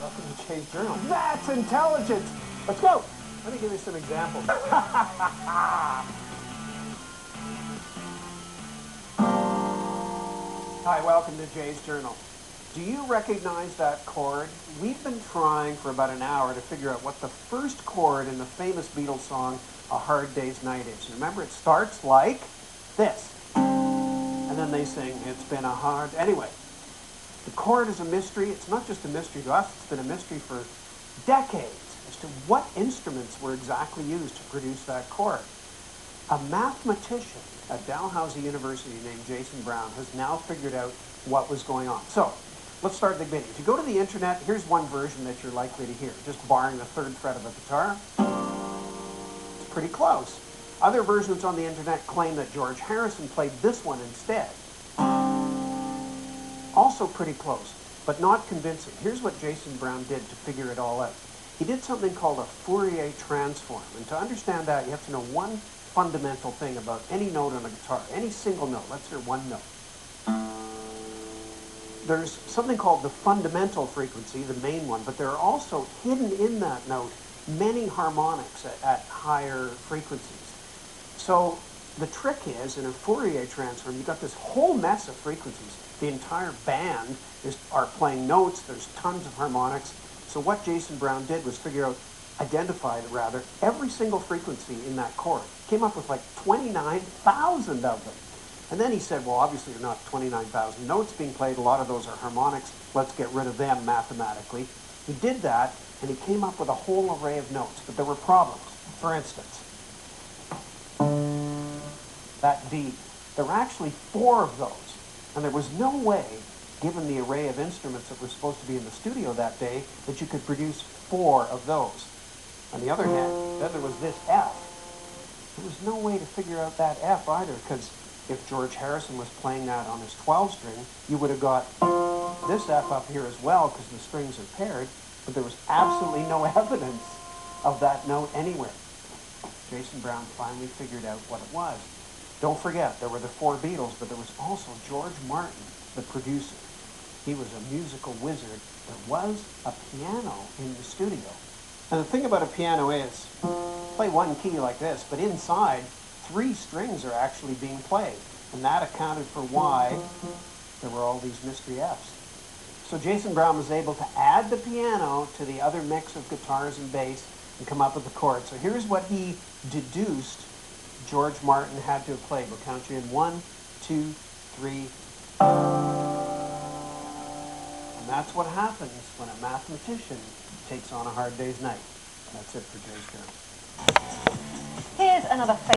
Welcome to Jay's Journal. That's intelligent. Let's go. Let me give you some examples. Hi, welcome to Jay's Journal. Do you recognize that chord? We've been trying for about an hour to figure out what the first chord in the famous Beatles song, A Hard Day's Night is. Remember, it starts like this. And then they sing, it's been a hard... Anyway, the chord is a mystery. It's not just a mystery to us, it's been a mystery for decades as to what instruments were exactly used to produce that chord. A mathematician at Dalhousie University named Jason Brown has now figured out what was going on. So, let's start at the beginning. If you go to the internet, here's one version that you're likely to hear, just barring the third fret of a guitar. It's pretty close. Other versions on the internet claim that George Harrison played this one instead. Also pretty close, but not convincing. Here's what Jason Brown did to figure it all out. He did something called a Fourier transform. And to understand that, you have to know one fundamental thing about any note on a guitar, any single note. Let's hear one note. There's something called the fundamental frequency, the main one, but there are also hidden in that note many harmonics at higher frequencies. So the trick is, in a Fourier transform, you've got this whole mess of frequencies. The entire band are playing notes, there's tons of harmonics. So what Jason Brown did was identify every single frequency in that chord. Came up with like 29,000 of them. And then he said, well, obviously there are not 29,000 notes being played, a lot of those are harmonics, let's get rid of them mathematically. He did that, and he came up with a whole array of notes, but there were problems. For instance, that D. There were actually 4 of those. And there was no way, given the array of instruments that were supposed to be in the studio that day, that you could produce 4 of those. On the other hand, then there was this F. There was no way to figure out that F either, because if George Harrison was playing that on his 12-string, you would have got this F up here as well, because the strings are paired, but there was absolutely no evidence of that note anywhere. Jason Brown finally figured out what it was. Don't forget, there were the 4 Beatles, but there was also George Martin, the producer. He was a musical wizard. There was a piano in the studio. And the thing about a piano is, play one key like this, but inside, 3 strings are actually being played. And that accounted for why there were all these mystery Fs. So Jason Brown was able to add the piano to the other mix of guitars and bass and come up with the chord. So here's what he deduced George Martin had to have played. We'll count you in 1, 2, 3. And that's what happens when a mathematician takes on a hard day's night. That's it for Jay's Journal. Here's another